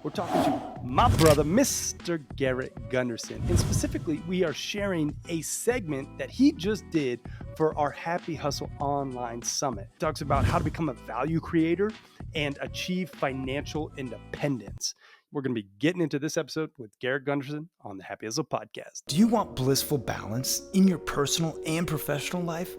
We're talking to my brother, Mr. Garrett Gunderson. And specifically, we are sharing a segment that he just did for our Happy Hustle Online Summit. He talks about how to become a value creator and achieve financial independence. We're going to be getting into this episode with Garrett Gunderson on the Happy Hustle Podcast. Do you want blissful balance in your personal and professional life?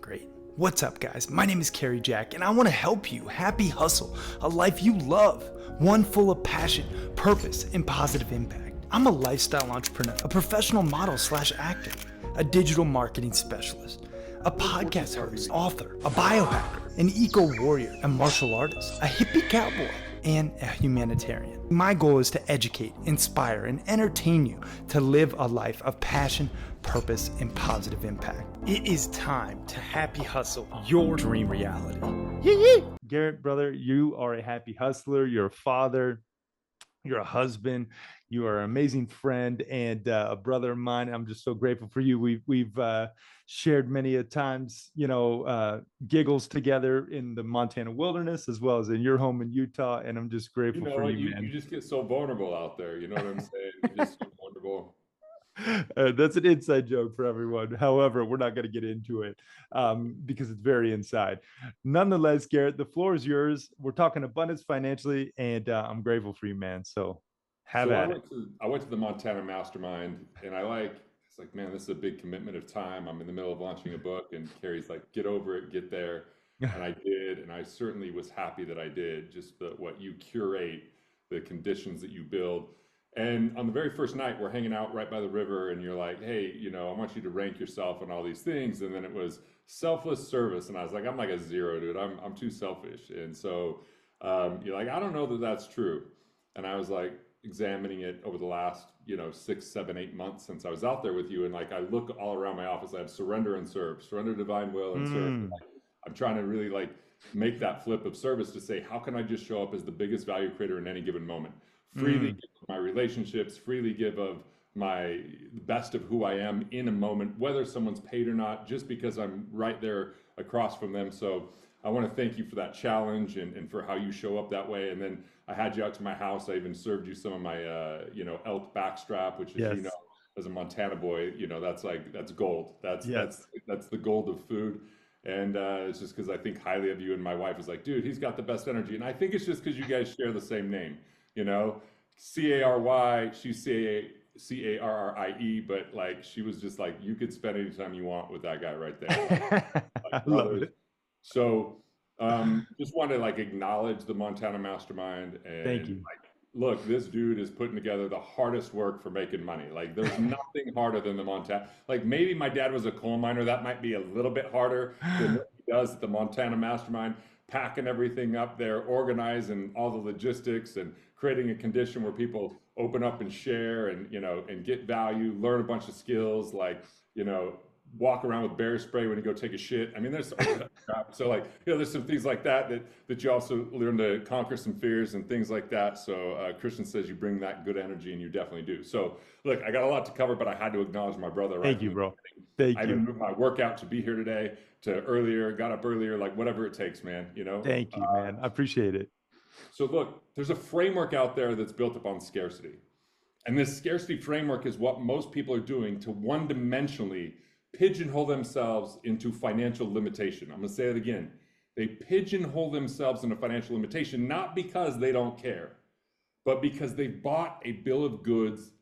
Great. What's up, guys? My name is Kerry Jack, and I want to help you happy hustle a life you love, one full of passion, purpose, and positive impact. I'm a lifestyle entrepreneur, a professional model / actor, a digital marketing specialist, a podcast host, author, a biohacker, an eco-warrior, a martial artist, a hippie cowboy, and a humanitarian. My goal is to educate, inspire, and entertain you to live a life of passion, purpose, and positive impact. It is time to happy hustle your dream reality. Yee-yee! Garrett, brother, you are a happy hustler. You're a father. You're a husband. You are an amazing friend and a brother of mine. I'm just so grateful for you. We've shared many a times, giggles together in the Montana wilderness as well as in your home in Utah. And I'm just grateful for you, man. You just get so vulnerable out there. You know what I'm saying? You're just so vulnerable. That's an inside joke for everyone. However, we're not going to get into it because it's very inside. Nonetheless, Garrett, the floor is yours. We're talking abundance financially, and I'm grateful for you, man. So have at it. I went to the Montana Mastermind, and it's like, man, this is a big commitment of time. I'm in the middle of launching a book, and Carrie's like, get over it, get there. And I did, and I certainly was happy that I did. Just what you curate, the conditions that you build. And on the very first night, we're hanging out right by the river, and you're like, hey, I want you to rank yourself on all these things. And then it was selfless service. And I was like, I'm like a 0, dude. I'm too selfish. And so you're like, I don't know that that's true. And I was like examining it over the last, 6, 7, 8 months since I was out there with you. And like, I look all around my office, I have surrender and serve, surrender divine will and serve. And I'm trying to really like make that flip of service to say, how can I just show up as the biggest value creator in any given moment? Freely give of my relationships, freely give of the best of who I am in a moment, whether someone's paid or not, just because I'm right there across from them. So I want to thank you for that challenge and for how you show up that way. And then I had you out to my house. I even served you some of my, elk backstrap, which is, Yes. As a Montana boy, that's gold. That's the gold of food. And it's just because I think highly of you. And my wife was like, dude, he's got the best energy. And I think it's just because you guys share the same name. Cary, she's Carrie, but like she was just like, you could spend any time you want with that guy right there. I love it. So just want to like acknowledge the Montana Mastermind and Thank you. like, look, this dude is putting together the hardest work for making money. Like there's nothing harder than the Montana. Like maybe my dad was a coal miner. That might be a little bit harder than what he does at the Montana Mastermind, packing everything up there, organizing all the logistics and creating a condition where people open up and share and, and get value, learn a bunch of skills, like, walk around with bear spray when you go take a shit. I mean, there's crap. So like, there's some things like that you also learn to conquer some fears and things like that. So Christian says you bring that good energy, and you definitely do. So look, I got a lot to cover, but I had to acknowledge my brother. Thank you, bro. Thank you. I even moved my workout to be here today got up earlier, like whatever it takes, man, Thank you, man. I appreciate it. So look, there's a framework out there that's built upon scarcity. And this scarcity framework is what most people are doing to one-dimensionally pigeonhole themselves into financial limitation. I'm going to say it again. They pigeonhole themselves into financial limitation, not because they don't care, but because they've bought a bill of goods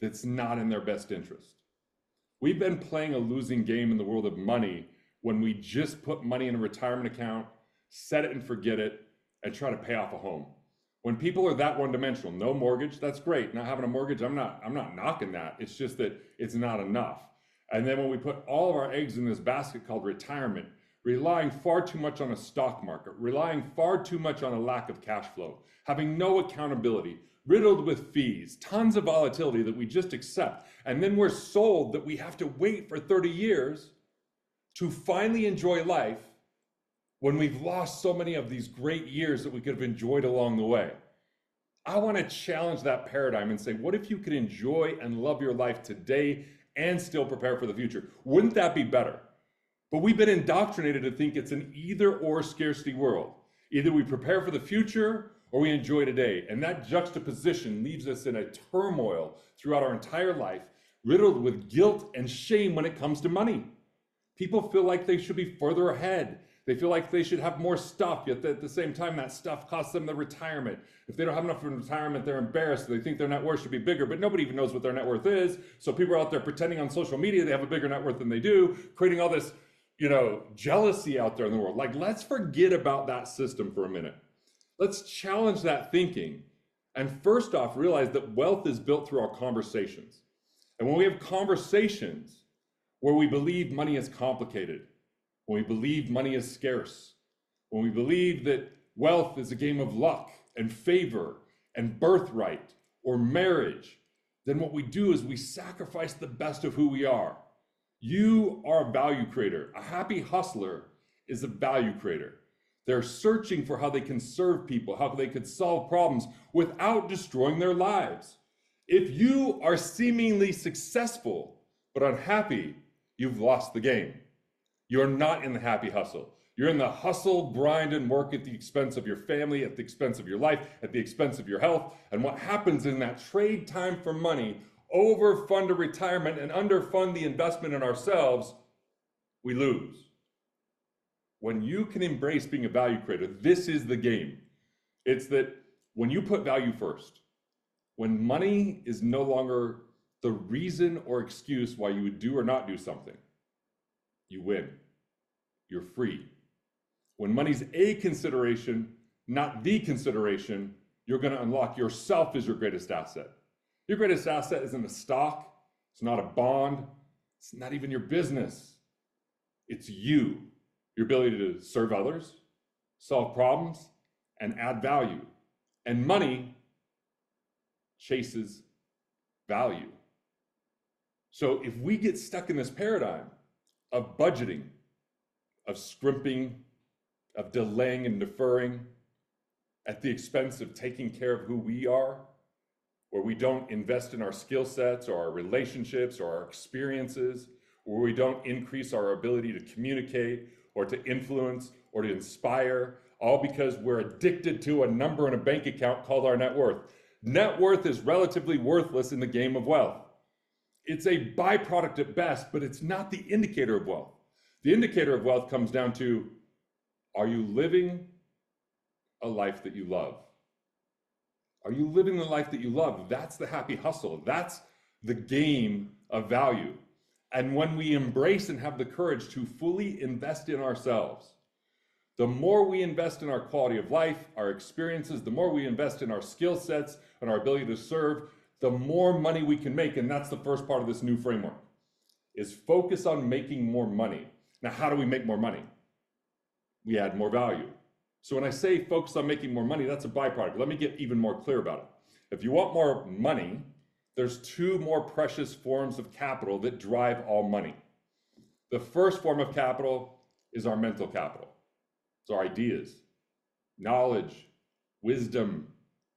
that's not in their best interest. We've been playing a losing game in the world of money when we just put money in a retirement account, set it and forget it, and try to pay off a home. When people are that one-dimensional, no mortgage, that's great. Not having a mortgage, I'm not knocking that. It's just that it's not enough. And then when we put all of our eggs in this basket called retirement, relying far too much on a stock market, relying far too much on a lack of cash flow, having no accountability, riddled with fees, tons of volatility that we just accept. And then we're sold that we have to wait for 30 years to finally enjoy life when we've lost so many of these great years that we could have enjoyed along the way. I want to challenge that paradigm and say, what if you could enjoy and love your life today and still prepare for the future? Wouldn't that be better? But we've been indoctrinated to think it's an either or scarcity world. Either we prepare for the future or we enjoy today. And that juxtaposition leaves us in a turmoil throughout our entire life, riddled with guilt and shame when it comes to money. People feel like they should be further ahead. They feel like they should have more stuff, yet at the same time, that stuff costs them their retirement. If they don't have enough for retirement, they're embarrassed. They think their net worth should be bigger, but nobody even knows what their net worth is. So people are out there pretending on social media they have a bigger net worth than they do, creating all this, jealousy out there in the world. Like, let's forget about that system for a minute. Let's challenge that thinking. And first off, realize that wealth is built through our conversations. And when we have conversations where we believe money is complicated, when we believe money is scarce, when we believe that wealth is a game of luck and favor and birthright or marriage, then what we do is we sacrifice the best of who we are. You are a value creator. A happy hustler is a value creator. They're searching for how they can serve people, how they could solve problems without destroying their lives. If you are seemingly successful but unhappy, you've lost the game. You're not in the happy hustle. You're in the hustle, grind, and work at the expense of your family, at the expense of your life, at the expense of your health. And what happens in that trade time for money, overfund a retirement and underfund the investment in ourselves, we lose. When you can embrace being a value creator, this is the game. It's that when you put value first, when money is no longer the reason or excuse why you would do or not do something, you win. You're free. When money's a consideration, not the consideration, you're going to unlock yourself as your greatest asset. Your greatest asset isn't a stock. It's not a bond. It's not even your business. It's you, your ability to serve others, solve problems, and add value. And money chases value. So if we get stuck in this paradigm of budgeting, of scrimping, of delaying and deferring at the expense of taking care of who we are, where we don't invest in our skill sets or our relationships or our experiences, where we don't increase our ability to communicate or to influence or to inspire, all because we're addicted to a number in a bank account called our net worth. Net worth is relatively worthless in the game of wealth. It's a byproduct at best, but it's not the indicator of wealth. The indicator of wealth comes down to, are you living a life that you love? Are you living the life that you love? That's the happy hustle. That's the game of value. And when we embrace and have the courage to fully invest in ourselves, the more we invest in our quality of life, our experiences, the more we invest in our skill sets and our ability to serve, the more money we can make. And that's the first part of this new framework, is focus on making more money. Now, how do we make more money? We add more value. So when I say focus on making more money, that's a byproduct. Let me get even more clear about it. If you want more money, there's two more precious forms of capital that drive all money. The first form of capital is our mental capital. It's our ideas, knowledge, wisdom,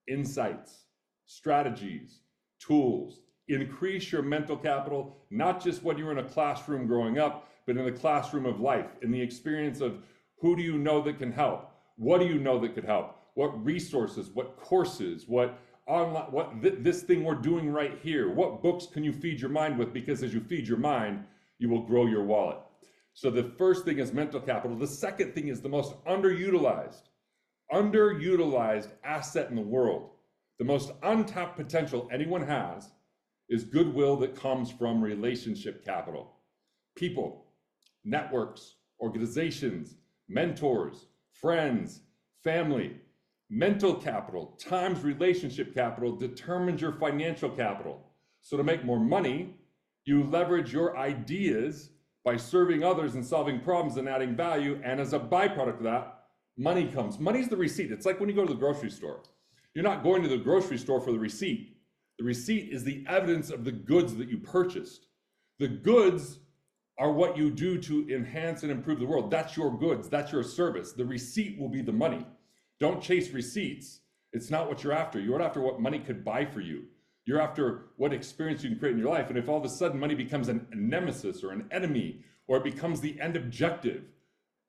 insights, strategies, tools. Increase your mental capital, not just when you're in a classroom growing up, but in the classroom of life, in the experience of who do you know that can help? What do you know that could help? What resources, what courses, what online, this thing we're doing right here, what books can you feed your mind with? Because as you feed your mind, you will grow your wallet. So the first thing is mental capital. The second thing is the most underutilized asset in the world. The most untapped potential anyone has is goodwill that comes from relationship capital. People, networks, organizations, mentors, friends, family. Mental capital times relationship capital determines your financial capital. So to make more money, you leverage your ideas by serving others and solving problems and adding value. And as a byproduct of that, money comes. Money's the receipt. It's like when you go to the grocery store. You're not going to the grocery store for the receipt. The receipt is the evidence of the goods that you purchased. The goods are what you do to enhance and improve the world. That's your goods. That's your service. The receipt will be the money. Don't chase receipts. It's not what you're after. You're after what money could buy for you. You're after what experience you can create in your life. And if all of a sudden money becomes a nemesis or an enemy, or it becomes the end objective,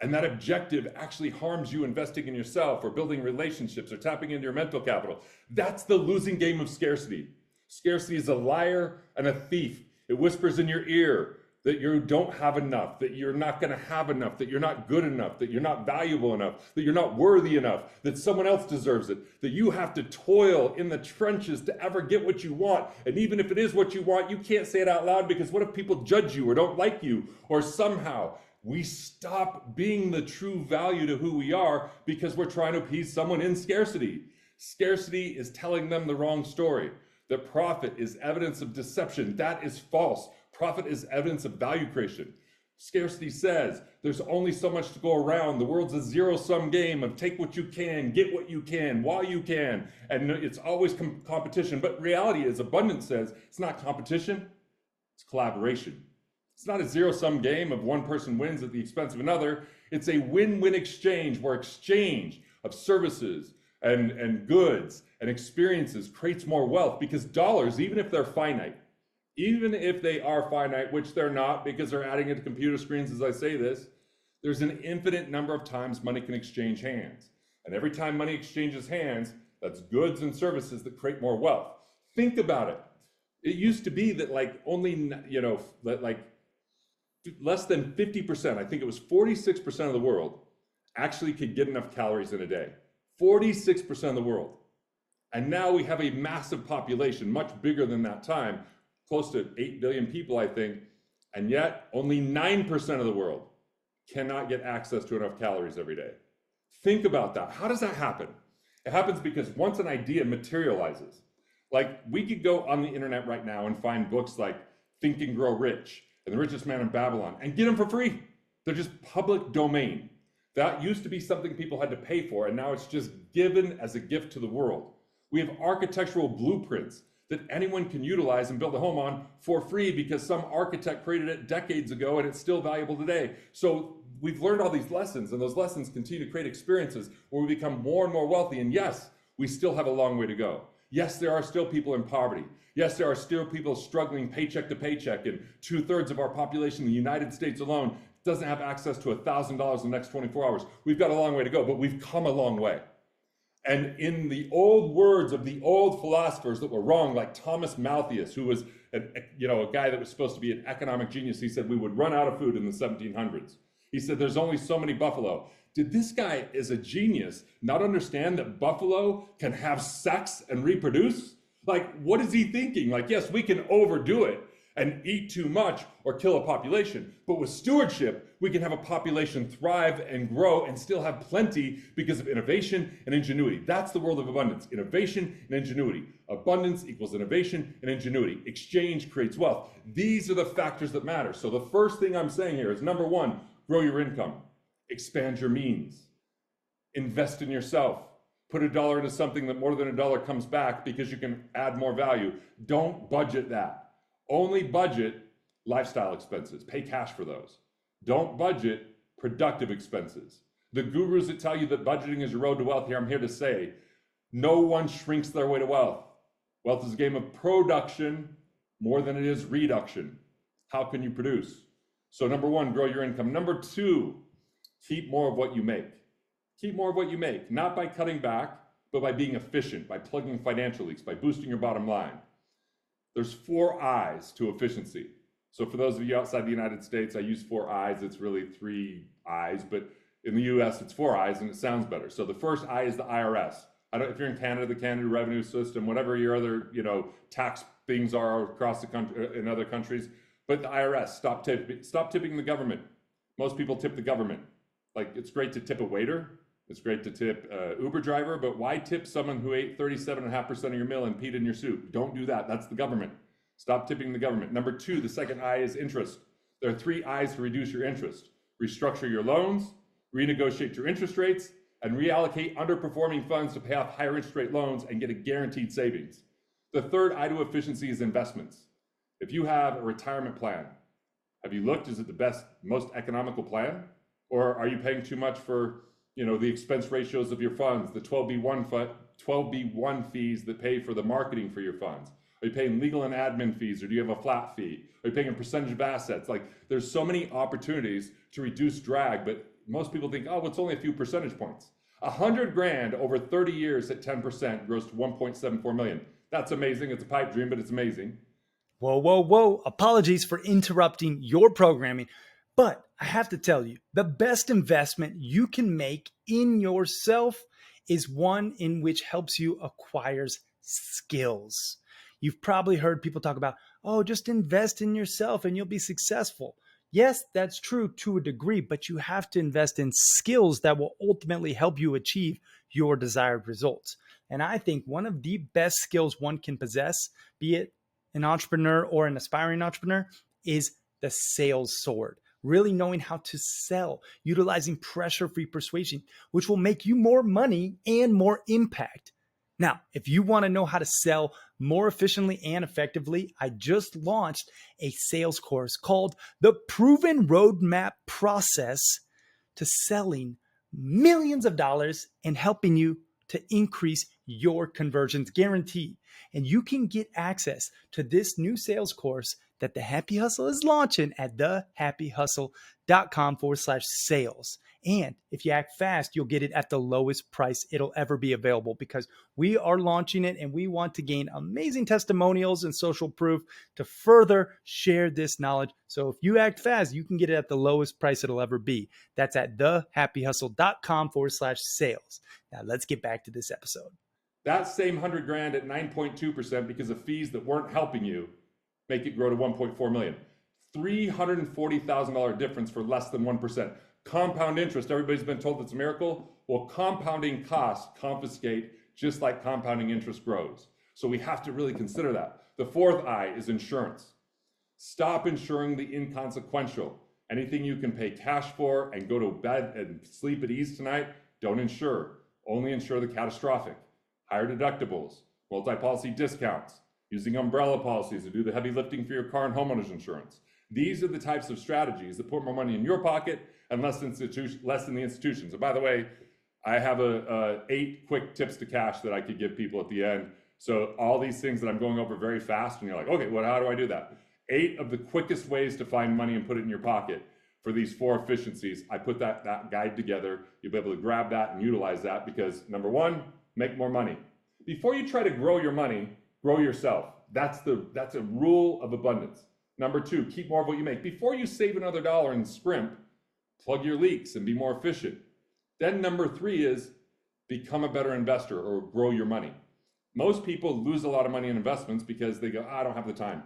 and that objective actually harms you investing in yourself or building relationships or tapping into your mental capital, that's the losing game of scarcity. Scarcity is a liar and a thief. It whispers in your ear that you don't have enough, that you're not going to have enough, that you're not good enough, that you're not valuable enough, that you're not worthy enough, that someone else deserves it, that you have to toil in the trenches to ever get what you want. And even if it is what you want, you can't say it out loud, because what if people judge you or don't like you, or somehow we stop being the true value to who we are because we're trying to appease someone in scarcity. Scarcity is telling them the wrong story. That profit is evidence of deception. That is false. Profit is evidence of value creation. Scarcity says there's only so much to go around. The world's a zero-sum game of take what you can, get what you can, while you can. And it's always competition. But reality is, abundance says it's not competition, it's collaboration. It's not a zero-sum game of one person wins at the expense of another. It's a win-win exchange, where exchange of services and goods and experiences creates more wealth, because dollars, even if they're finite, even if they are finite, which they're not, because they're adding into computer screens as I say this, there's an infinite number of times money can exchange hands. And every time money exchanges hands, that's goods and services that create more wealth. Think about it. It used to be that only, less than 50%, I think it was 46% of the world actually could get enough calories in a day. 46% of the world. And now we have a massive population, much bigger than that time, close to 8 billion people, I think, and yet only 9% of the world cannot get access to enough calories every day. Think about that. How does that happen? It happens because once an idea materializes, like we could go on the internet right now and find books like Think and Grow Rich and The Richest Man in Babylon and get them for free. They're just public domain. That used to be something people had to pay for, and now it's just given as a gift to the world. We have architectural blueprints that anyone can utilize and build a home on for free because some architect created it decades ago and it's still valuable today. So we've learned all these lessons, and those lessons continue to create experiences where we become more and more wealthy. And yes, we still have a long way to go. Yes, there are still people in poverty. Yes, there are still people struggling paycheck to paycheck, and 2/3 of our population in the United States alone doesn't have access to $1,000 in the next 24 hours. We've got a long way to go, but we've come a long way. And in the old words of the old philosophers that were wrong, like Thomas Malthus, who was a guy that was supposed to be an economic genius, he said we would run out of food in the 1700s. He said there's only so many buffalo. Did this guy, as a genius, not understand that buffalo can have sex and reproduce? Like, what is he thinking? Like, yes, we can overdo it and eat too much or kill a population. But with stewardship, we can have a population thrive and grow and still have plenty because of innovation and ingenuity. That's the world of abundance, innovation and ingenuity. Abundance equals innovation and ingenuity. Exchange creates wealth. These are the factors that matter. So the first thing I'm saying here is, number one, grow your income, expand your means, invest in yourself. Put $1 into something that more than $1 comes back because you can add more value. Don't budget that. Only budget lifestyle expenses. Pay cash for those. Don't budget productive expenses. The gurus that tell you that budgeting is your road to wealth, here I'm here to say, no one shrinks their way to wealth. Wealth is a game of production more than it is reduction. How can you produce? So number one, grow your income. Number two, keep more of what you make. Keep more of what you make, not by cutting back, but by being efficient, by plugging financial leaks, by boosting your bottom line. There's 4 I's to efficiency. So for those of you outside the United States, I use 4 I's. It's really 3 I's, but in the US, it's 4 I's and it sounds better. So the first I is the IRS. If you're in Canada, the Canada Revenue System, whatever your other, tax things are across the country, in other countries. But the IRS, stop tipping the government. Most people tip the government. Like, it's great to tip a waiter. It's great to tip an Uber driver, but why tip someone who ate 37.5% of your meal and peed in your soup? Don't do that. That's the government. Stop tipping the government. Number two, the second I is interest. There are 3 I's to reduce your interest. Restructure your loans, renegotiate your interest rates, and reallocate underperforming funds to pay off higher interest rate loans and get a guaranteed savings. The third I to efficiency is investments. If you have a retirement plan, have you looked? Is it the best, most economical plan? Or are you paying too much for the expense ratios of your funds, the 12B1 fees that pay for the marketing for your funds? Are you paying legal and admin fees, or do you have a flat fee? Are you paying a percentage of assets? Like, there's so many opportunities to reduce drag, but most people think, oh, it's only a few percentage points. 100 grand over 30 years at 10% grows to 1.74 million. That's amazing. It's a pipe dream, but it's amazing. Whoa, whoa, whoa. Apologies for interrupting your programming, but I have to tell you, the best investment you can make in yourself is one in which helps you acquire skills. You've probably heard people talk about, oh, just invest in yourself and you'll be successful. Yes, that's true to a degree, but you have to invest in skills that will ultimately help you achieve your desired results. And I think one of the best skills one can possess, be it an entrepreneur or an aspiring entrepreneur, is the sales sword. Really knowing how to sell, utilizing pressure-free persuasion, which will make you more money and more impact. Now, if you want to know how to sell more efficiently and effectively, I just launched a sales course called The Proven Roadmap Process to Selling Millions of Dollars and helping you to increase your conversions, guaranteed. And you can get access to this new sales course that The Happy Hustle is launching at thehappyhustle.com/sales. And if you act fast, you'll get it at the lowest price it'll ever be available, because we are launching it and we want to gain amazing testimonials and social proof to further share this knowledge. So if you act fast, you can get it at the lowest price it'll ever be. That's at thehappyhustle.com/sales. Now let's get back to this episode. That same 100 grand at 9.2% because of fees that weren't helping you make it grow to 1.4 million. $340,000 difference for less than 1%. Compound interest, everybody's been told it's a miracle. Well, compounding costs confiscate just like compounding interest grows. So we have to really consider that. The fourth I is insurance. Stop insuring the inconsequential. Anything you can pay cash for and go to bed and sleep at ease tonight, don't insure. Only insure the catastrophic. Higher deductibles, multi-policy discounts, using umbrella policies to do the heavy lifting for your car and homeowners insurance. These are the types of strategies that put more money in your pocket and less in the institutions. And by the way, I have 8 quick tips to cash that I could give people at the end. So all these things that I'm going over very fast, and you're like, okay, well, how do I do that? 8 of the quickest ways to find money and put it in your pocket for these 4 efficiencies. I put that guide together. You'll be able to grab that and utilize that because number 1, make more money. Before you try to grow your money, grow yourself. That's a rule of abundance. Number 2, keep more of what you make. Before you save another dollar and scrimp, plug your leaks and be more efficient. Then number 3 is become a better investor or grow your money. Most people lose a lot of money in investments because they go, I don't have the time.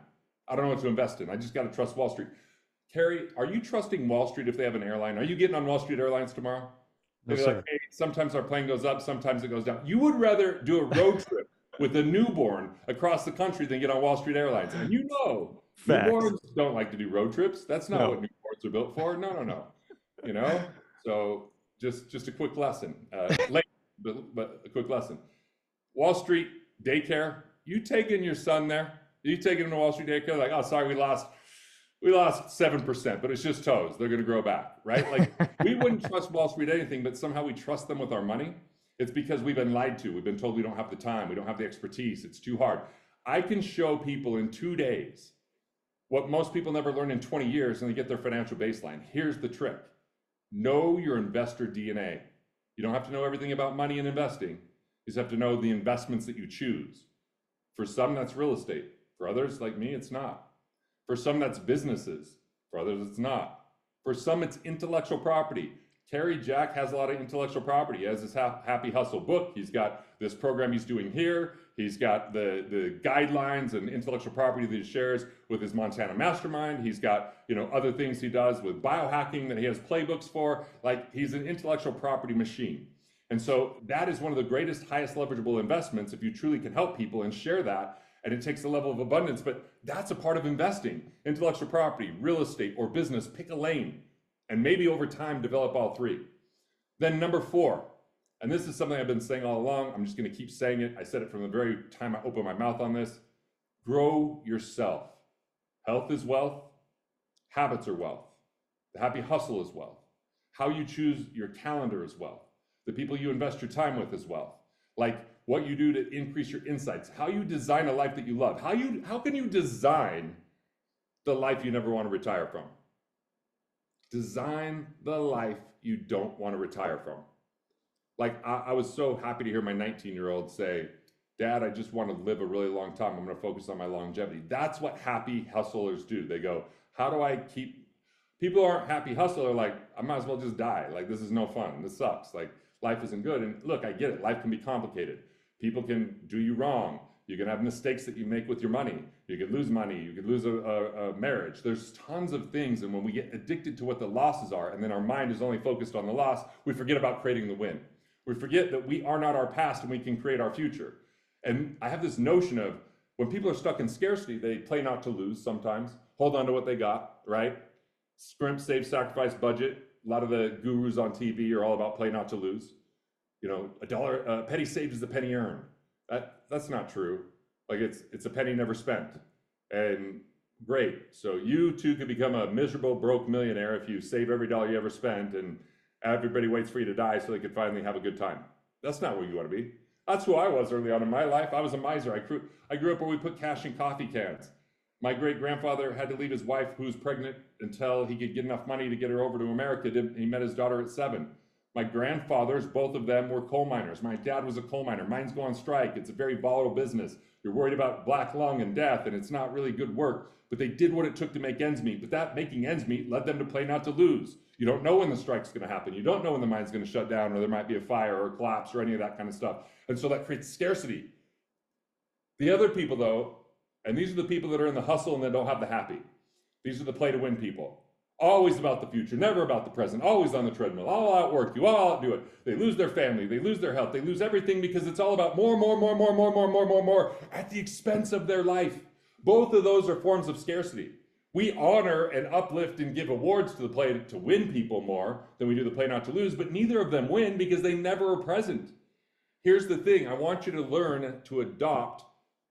I don't know what to invest in. I just got to trust Wall Street. Carrie, are you trusting Wall Street if they have an airline? Are you getting on Wall Street Airlines tomorrow? No, They're like, hey, sometimes our plane goes up, sometimes it goes down. You would rather do a road trip with a newborn across the country than get on Wall Street Airlines. And you know, newborns don't like to do road trips. That's not what newborns are built for. No. You know, so just a quick lesson, late, but a quick lesson. Wall Street daycare, you taking your son there? You taking him to Wall Street daycare? Like, oh, sorry, we lost 7%, but it's just toes. They're going to grow back, right? Like we wouldn't trust Wall Street anything, but somehow we trust them with our money. It's because we've been lied to. We've been told we don't have the time. We don't have the expertise. It's too hard. I can show people in 2 days what most people never learn in 20 years and they get their financial baseline. Here's the trick. Know your investor DNA. You don't have to know everything about money and investing. You just have to know the investments that you choose. For some, that's real estate. For others, like me, it's not. For some, that's businesses. For others, it's not. For some, it's intellectual property. Terry Jack has a lot of intellectual property. He has this Happy Hustle book. He's got this program he's doing here. He's got the guidelines and intellectual property that he shares with his Montana mastermind. He's got, other things he does with biohacking that he has playbooks for. Like, he's an intellectual property machine. And so that is one of the greatest, highest leverageable investments if you truly can help people and share that. And it takes a level of abundance, but that's a part of investing. Intellectual property, real estate, or business, pick a lane. And maybe over time, develop all 3. Then number 4, and this is something I've been saying all along. I'm just going to keep saying it. I said it from the very time I opened my mouth on this. Grow yourself. Health is wealth. Habits are wealth. The happy hustle is wealth. How you choose your calendar is wealth. The people you invest your time with is wealth. Like what you do to increase your insights. How you design a life that you love. How can you design the life you never want to retire from? Design the life you don't want to retire from. Like, I was so happy to hear my 19-year-old say, Dad, I just want to live a really long time. I'm going to focus on my longevity. That's what happy hustlers do. They go, how do I keep, people aren't happy hustler, like, I might as well just die. Like, this is no fun. This sucks. Like, life isn't good. And look, I get it. Life can be complicated. People can do you wrong. You can have mistakes that you make with your money. You could lose money. You could lose a marriage. There's tons of things. And when we get addicted to what the losses are, and then our mind is only focused on the loss, we forget about creating the win. We forget that we are not our past and we can create our future. And I have this notion of when people are stuck in scarcity, they play not to lose sometimes, hold on to what they got, right? Scrimp, save, sacrifice, budget. A lot of the gurus on TV are all about play not to lose. You know, a penny saved is a penny earned. That's not true. Like it's a penny never spent. And great. So you too could become a miserable, broke millionaire if you save every dollar you ever spent and everybody waits for you to die so they could finally have a good time. That's not where you want to be. That's who I was early on in my life. I was a miser. I grew up where we put cash in coffee cans. My great-grandfather had to leave his wife, who was pregnant, until he could get enough money to get her over to America. He met his daughter at 7. My grandfathers, both of them were coal miners. My dad was a coal miner. Mines go on strike. It's a very volatile business. You're worried about black lung and death, and it's not really good work. But they did what it took to make ends meet. But that making ends meet led them to play not to lose. You don't know when the strike's going to happen. You don't know when the mine's going to shut down or there might be a fire or a collapse or any of that kind of stuff. And so that creates scarcity. The other people, though, and these are the people that are in the hustle and that don't have the happy. These are the play to win people. Always about the future, never about the present, always on the treadmill. I'll outwork you, I'll outdo it. They lose their family, they lose their health, they lose everything because it's all about more at the expense of their life. Both of those are forms of scarcity. We honor and uplift and give awards to the play to win people more than we do the play not to lose, but neither of them win because they never are present. Here's the thing, I want you to learn to adopt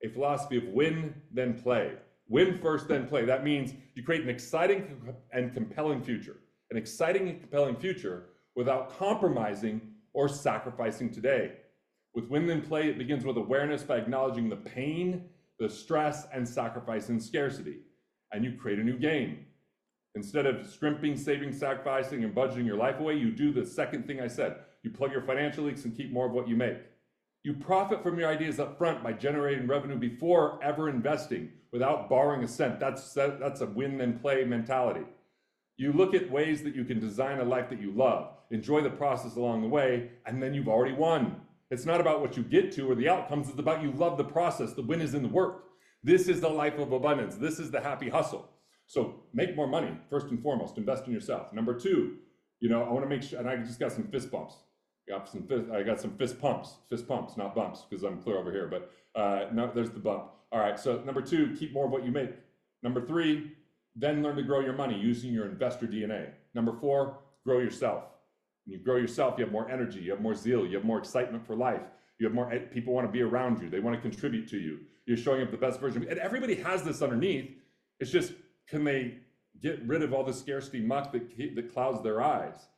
a philosophy of win, then play. Win first, then play. That means you create an exciting and compelling future. An exciting and compelling future without compromising or sacrificing today. With win, then play, it begins with awareness by acknowledging the pain, the stress, and sacrifice and scarcity. And you create a new game. Instead of scrimping, saving, sacrificing, and budgeting your life away, you do the second thing I said. You plug your financial leaks and keep more of what you make. You profit from your ideas up front by generating revenue before ever investing without borrowing a cent. That's a win then play mentality. You look at ways that you can design a life that you love, enjoy the process along the way, and then you've already won. It's not about what you get to or the outcomes, it's about you love the process. The win is in the work. This is the life of abundance. This is the happy hustle. So make more money, first and foremost, invest in yourself. Number 2, I want to make sure, and I just got some fist bumps. I got some fist pumps, not bumps, because I'm clear over here, but no, there's the bump. All right, so number 2, keep more of what you make. Number 3, then learn to grow your money using your investor DNA. Number 4, grow yourself. When you grow yourself, you have more energy, you have more zeal, you have more excitement for life. You have more people want to be around you. They want to contribute to you. You're showing up the best version. And everybody has this underneath. It's just, can they get rid of all the scarcity muck that clouds their eyes?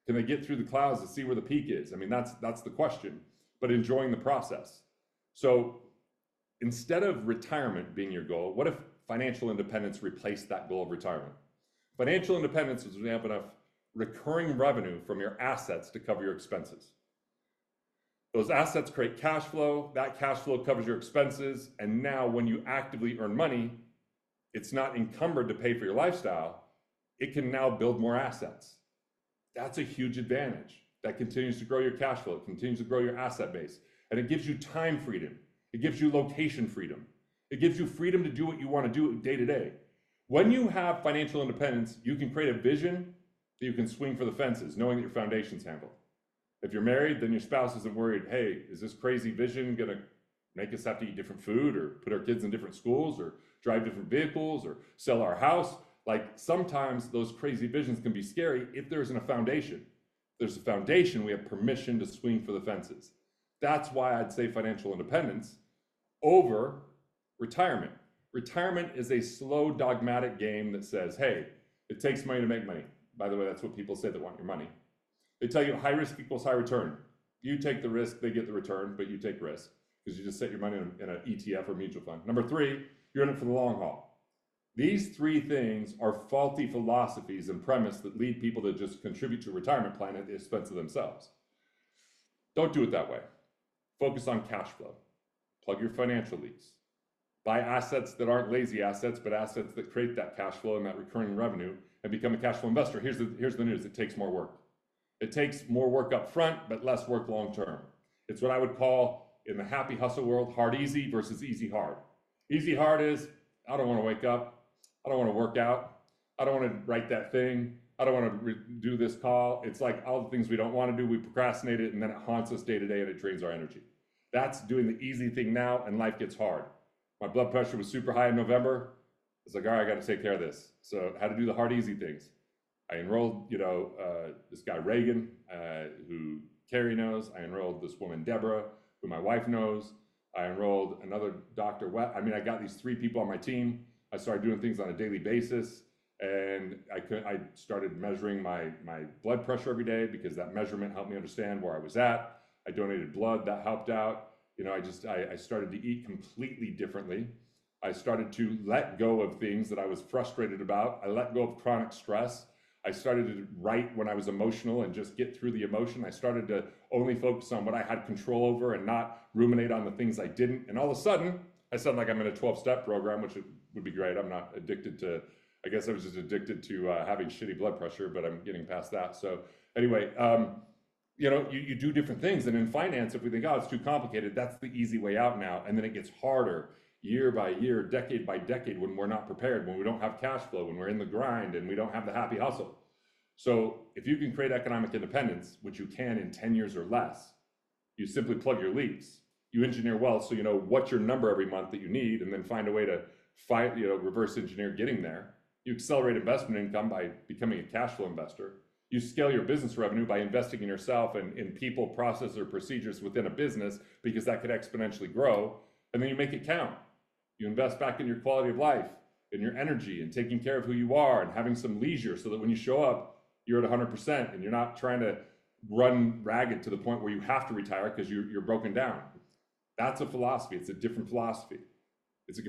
Can they get through the clouds to see where the peak is? I mean, that's the question, but enjoying the process. So instead of retirement being your goal, what if financial independence replaced that goal of retirement? Financial independence is when you have enough recurring revenue from your assets to cover your expenses. Those assets create cash flow, that cash flow covers your expenses, and now when you actively earn money, it's not encumbered to pay for your lifestyle, it can now build more assets. That's a huge advantage. That continues to grow your cash flow, it continues to grow your asset base, and it gives you time freedom. It gives you location freedom. It gives you freedom to do what you want to do day to day. When you have financial independence, you can create a vision that you can swing for the fences, knowing that your foundation's handled. If you're married, then your spouse isn't worried, hey, is this crazy vision going to make us have to eat different food or put our kids in different schools or drive different vehicles or sell our house? Like sometimes those crazy visions can be scary if there isn't a foundation. If there's a foundation, we have permission to swing for the fences. That's why I'd say financial independence over retirement. Retirement is a slow, dogmatic game that says, hey, it takes money to make money. By the way, that's what people say that want your money. They tell you high risk equals high return. You take the risk, they get the return, but you take risk because you just set your money in an ETF or mutual fund. Number 3, you're in it for the long haul. These three things are faulty philosophies and premise that lead people to just contribute to a retirement plan at the expense of themselves. Don't do it that way. Focus on cash flow. Plug your financial leaks. Buy assets that aren't lazy assets, but assets that create that cash flow and that recurring revenue, and become a cash flow investor. Here's the news. It takes more work. It takes more work up front, but less work long term. It's what I would call, in the happy hustle world, hard easy versus easy hard. Easy hard is, I don't want to wake up. I don't want to work out. I don't want to write that thing. I don't want to do this call. It's like all the things we don't want to do, we procrastinate it, and then it haunts us day to day and it drains our energy. That's doing the easy thing now, and life gets hard. My blood pressure was super high in November. It's like, all right, I got to take care of this. So how to do the hard, easy things. I enrolled, this guy Reagan, who Carrie knows. I enrolled this woman Deborah, who my wife knows. I enrolled another Dr. I got these three people on my team. I started doing things on a daily basis, and I started measuring my blood pressure every day, because that measurement helped me understand where I was at. I donated blood, that helped out. I started to eat completely differently. I started to let go of things that I was frustrated about. I let go of chronic stress. I started to write when I was emotional and just get through the emotion. I started to only focus on what I had control over and not ruminate on the things I didn't. And all of a sudden, I sound like I'm in a 12-step program, which would be great. I'm not addicted to, I guess I was just addicted to having shitty blood pressure, but I'm getting past that. So anyway, you do different things. And in finance, if we think, oh, it's too complicated, that's the easy way out now. And then it gets harder year by year, decade by decade, when we're not prepared, when we don't have cash flow, when we're in the grind and we don't have the happy hustle. So if you can create economic independence, which you can in 10 years or less, you simply plug your leaks. You engineer well, so you know what's your number every month that you need, and then find a way to reverse engineer getting there. You accelerate investment income by becoming a cash flow investor. You scale your business revenue by investing in yourself and in people, process, or procedures within a business, because that could exponentially grow. And then you make it count. You invest back in your quality of life, in your energy, and taking care of who you are, and having some leisure, so that when you show up, you're at 100% and you're not trying to run ragged to the point where you have to retire because you're broken down. That's a philosophy. It's a different philosophy. It's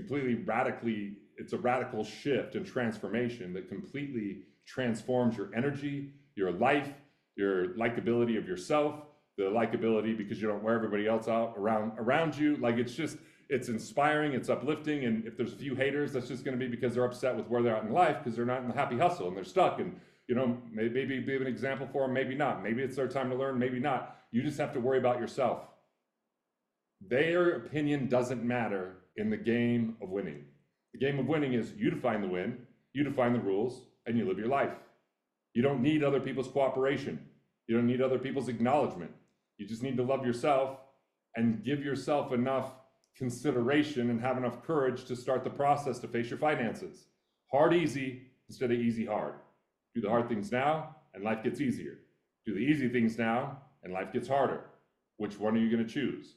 a radical shift and transformation that completely transforms your energy, your life, your likability of yourself, the likability because you don't wear everybody else out around you. Like, it's inspiring, it's uplifting. And if there's a few haters, that's just going to be because they're upset with where they're at in life, because they're not in the happy hustle and they're stuck. And maybe be an example for them, maybe not. Maybe it's their time to learn, maybe not. You just have to worry about yourself. Their opinion doesn't matter in the game of winning. The game of winning is you define the win, you define the rules, and you live your life. You don't need other people's cooperation. You don't need other people's acknowledgement. You just need to love yourself and give yourself enough consideration and have enough courage to start the process to face your finances. Hard, easy, instead of easy, hard. Do the hard things now, and life gets easier. Do the easy things now, and life gets harder. Which one are you going to choose?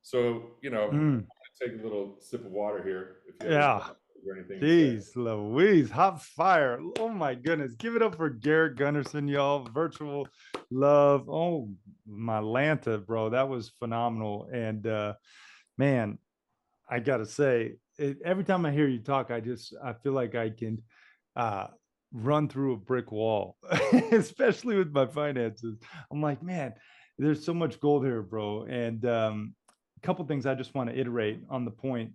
So, I'm going to take a little sip of water here. If you or anything. Jeez Louise, hot fire. Oh my goodness. Give it up for Garrett Gunderson, y'all. Virtual love. Oh, my Lanta, bro. That was phenomenal. And man, I gotta say, every time I hear you talk, I feel like I can run through a brick wall, especially with my finances. I'm like, man, there's so much gold here, bro. And a couple things I just want to iterate on the point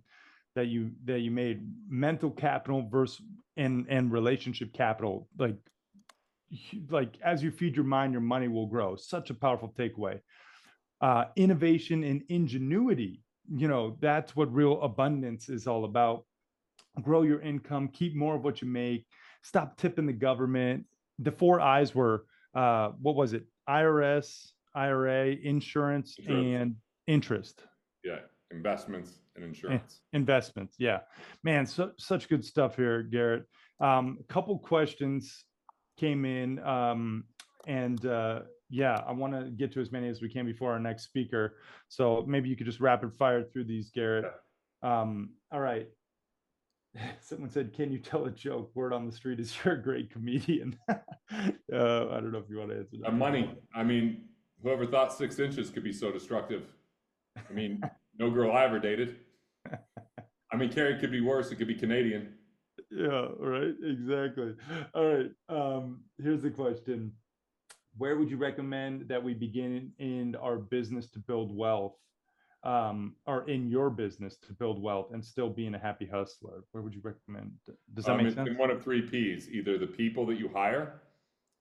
that you made: mental capital versus and relationship capital. Like as you feed your mind, your money will grow. Such a powerful takeaway. Innovation and ingenuity. That's what real abundance is all about. Grow your income, keep more of what you make, stop tipping the government. The 4 I's were, what was it? IRS, IRA, insurance, and interest. Yeah, investments and insurance. Investments, yeah. Man, such good stuff here, Garrett. A couple questions came in, yeah, I want to get to as many as we can before our next speaker. So maybe you could just rapid fire through these, Garrett. All right. Someone said, can you tell a joke? Word on the street is you're a great comedian. I don't know if you want to answer that. Money. I mean, whoever thought 6 inches could be so destructive? I mean, no girl I ever dated. I mean, Carrie could be worse. It could be Canadian. Yeah, right. Exactly. All right. Here's the question. Where would you recommend that we begin in our business to build wealth? Or in your business to build wealth and still being a happy hustler? Where would you recommend? Does that make It's in sense? one of three P's: either the people that you hire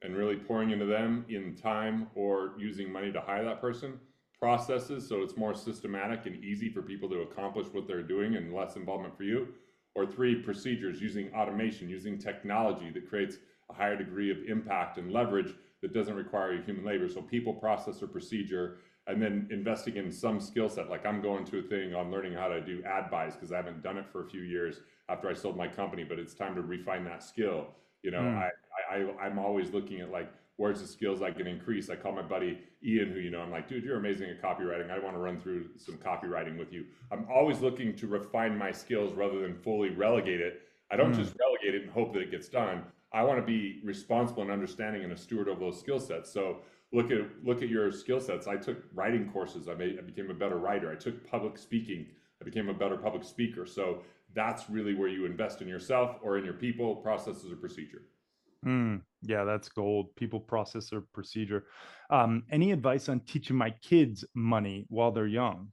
and really pouring into them in time or using money to hire that person, processes so it's more systematic and easy for people to accomplish what they're doing and less involvement for you, or three, procedures, using automation, using technology that creates a higher degree of impact and leverage that doesn't require human labor. So people, process, or procedure, and then investing in some skill set. Like I'm going to a thing on learning how to do ad buys because I haven't done it for a few years after I sold my company, but it's time to refine that skill. You know, Mm, I'm always looking at like, where's the skills I can increase. I call my buddy Ian, who, you know, I'm like, dude, you're amazing at copywriting. I want to run through some copywriting with you. I'm always looking to refine my skills rather than fully relegate it. I don't mm, just relegate it and hope that it gets done. I want to be responsible and understanding and a steward of those skill sets. So look at your skill sets. I took writing courses. I became a better writer. I took public speaking. I became a better public speaker. So that's really where you invest in yourself or in your people, processes, or procedure. yeah, that's gold. People, process, or procedure. Any advice on teaching my kids money while they're young?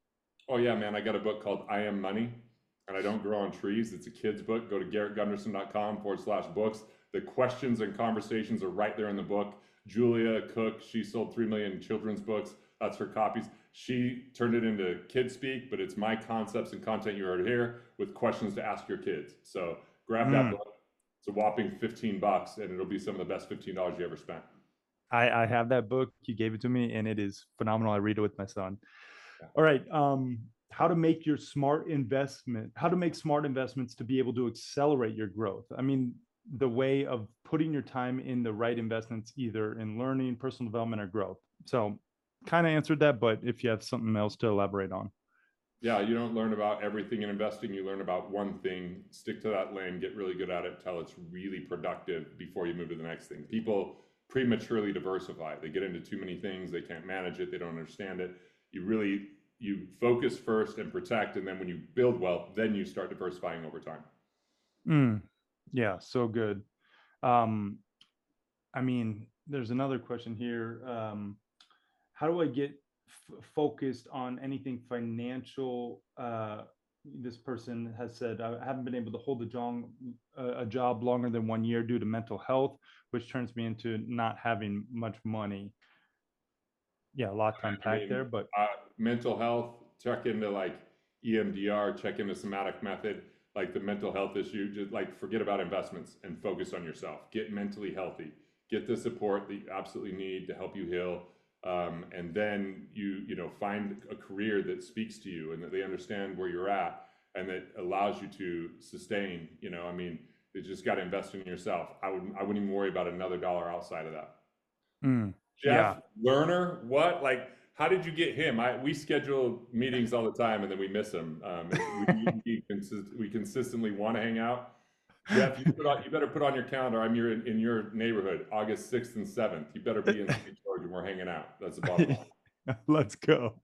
Oh yeah, man, I got a book called I Am Money, and I don't grow on trees. It's a kid's book. Go to garrettgunderson.com/books. The questions and conversations are right there in the book. Julia Cook, she sold 3 million children's books. That's her copies. She turned it into kid speak, but it's my concepts and content you heard here with questions to ask your kids. So grab that Mm, book. It's a whopping $15, and it'll be some of the best $15 you ever spent. I have that book. You gave it to me, and it is phenomenal. I read it with my son. Yeah. All right. How to make your smart investment, how to make smart investments to be able to accelerate your growth. I mean, the way of putting your time in the right investments, either in learning, personal development, or growth. So kind of answered that, but if you have something else to elaborate on. Yeah, you don't learn about everything in investing. You learn about one thing, stick to that lane, get really good at it until it's really productive before you move to the next thing. People prematurely diversify. They get into too many things, they can't manage it, they don't understand it. You focus first and protect, and then when you build wealth, then you start diversifying over time. Mm, yeah, so good. Um, I mean, there's another question here. How do I get focused on anything financial? This person has said, I haven't been able to hold a job longer than 1 year due to mental health, which turns me into not having much money. Yeah, a lot to I unpack there, mean, but uh, mental health, check into like EMDR, check into somatic method, like the mental health issue, just like forget about investments and focus on yourself. Get mentally healthy. Get the support that you absolutely need to help you heal. And then you know, find a career that speaks to you and that they understand where you're at and that allows you to sustain, you know, I mean, you just got to invest in yourself. I wouldn't even worry about another dollar outside of that. yeah. Jeff Lerner, what? Like, how did you get him? We schedule meetings all the time and then we miss him. We consistently want to hang out. Jeff, you better put on your calendar. I'm in your neighborhood, August 6th and 7th. You better be in St. George and we're hanging out. That's the bottom line. Let's go.